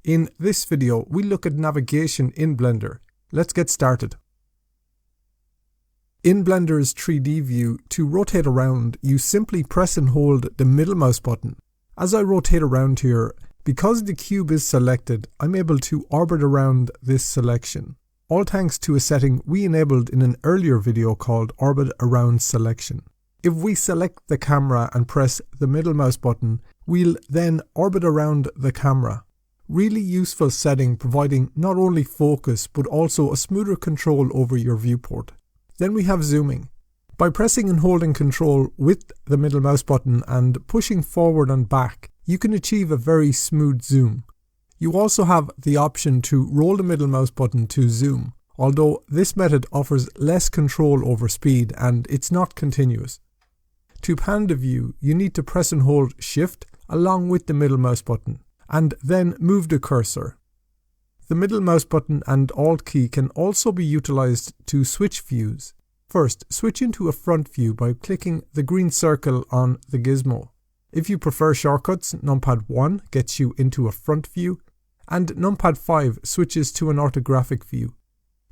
In this video, we look at navigation in Blender. Let's get started. In Blender's 3D view, to rotate around, you simply press and hold the middle mouse button. As I rotate around here, because the cube is selected, I'm able to orbit around this selection. All thanks to a setting we enabled in an earlier video called Orbit Around Selection. If we select the camera and press the middle mouse button, we'll then orbit around the camera. Really useful setting, providing not only focus but also a smoother control over your viewport. Then we have zooming. By pressing and holding control with the middle mouse button and pushing forward and back, you can achieve a very smooth zoom. You also have the option to roll the middle mouse button to zoom, although this method offers less control over speed and it's not continuous. To pan the view, you need to press and hold Shift along with the middle mouse button, and then move the cursor. The middle mouse button and Alt key can also be utilized to switch views. First, switch into a front view by clicking the green circle on the gizmo. If you prefer shortcuts, numpad 1 gets you into a front view, and numpad 5 switches to an orthographic view.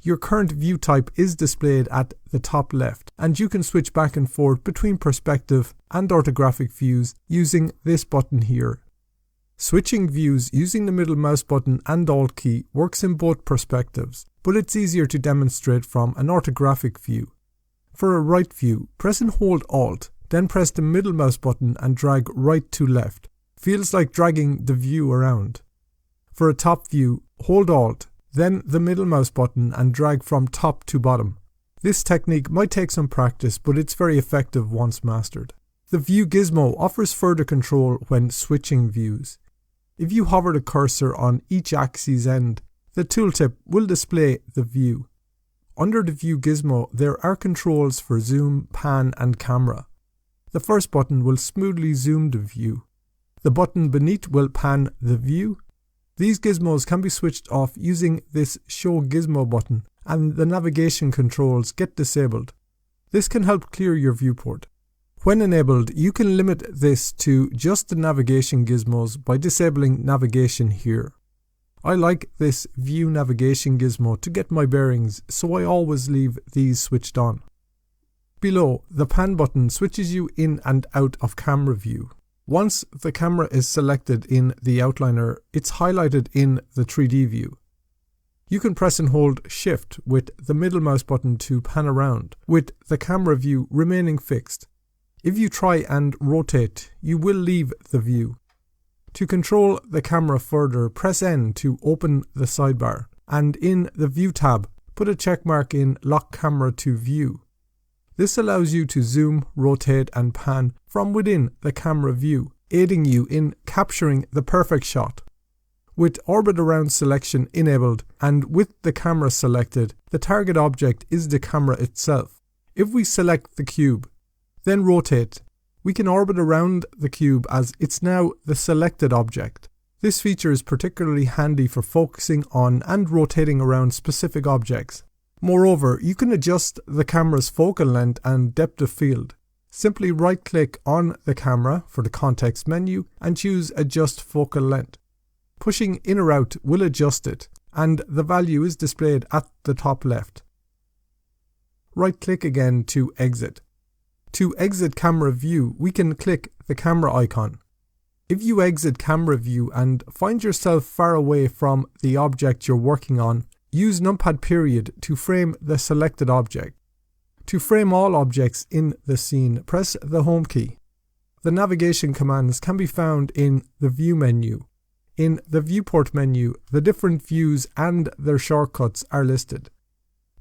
Your current view type is displayed at the top left, and you can switch back and forth between perspective and orthographic views using this button here. Switching views using the middle mouse button and Alt key works in both perspectives, but it's easier to demonstrate from an orthographic view. For a right view, press and hold Alt, then press the middle mouse button and drag right to left. Feels like dragging the view around. For a top view, hold Alt, then the middle mouse button and drag from top to bottom. This technique might take some practice, but it's very effective once mastered. The view gizmo offers further control when switching views. If you hover the cursor on each axis end, the tooltip will display the view. Under the view gizmo, there are controls for zoom, pan and camera. The first button will smoothly zoom the view. The button beneath will pan the view. These gizmos can be switched off using this Show Gizmo button, and the navigation controls get disabled. This can help clear your viewport. When enabled, you can limit this to just the navigation gizmos by disabling navigation here. I like this View Navigation gizmo to get my bearings, so I always leave these switched on. Below, the pan button switches you in and out of camera view. Once the camera is selected in the outliner, it's highlighted in the 3D view. You can press and hold Shift with the middle mouse button to pan around, with the camera view remaining fixed. If you try and rotate, you will leave the view. To control the camera further, press N to open the sidebar, and in the View tab, put a checkmark in Lock Camera to View. This allows you to zoom, rotate and pan from within the camera view, aiding you in capturing the perfect shot. With Orbit Around Selection enabled and with the camera selected, the target object is the camera itself. If we select the cube, then rotate, we can orbit around the cube as it's now the selected object. This feature is particularly handy for focusing on and rotating around specific objects. Moreover, you can adjust the camera's focal length and depth of field. Simply right-click on the camera for the context menu and choose Adjust Focal Length. Pushing in or out will adjust it, and the value is displayed at the top left. Right-click again to exit. To exit camera view, we can click the camera icon. If you exit camera view and find yourself far away from the object you're working on, use numpad period to frame the selected object. To frame all objects in the scene, press the Home key. The navigation commands can be found in the View menu. In the Viewport menu, the different views and their shortcuts are listed.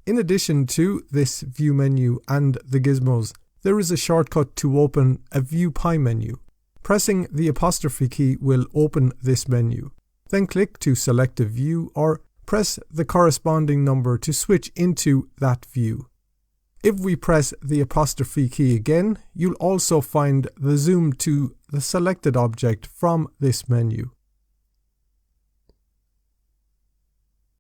In addition to this View menu and the gizmos, there is a shortcut to open a View Pie menu. Pressing the apostrophe key will open this menu. Then click to select a view or press the corresponding number to switch into that view. If we press the apostrophe key again, you'll also find the zoom to the selected object from this menu.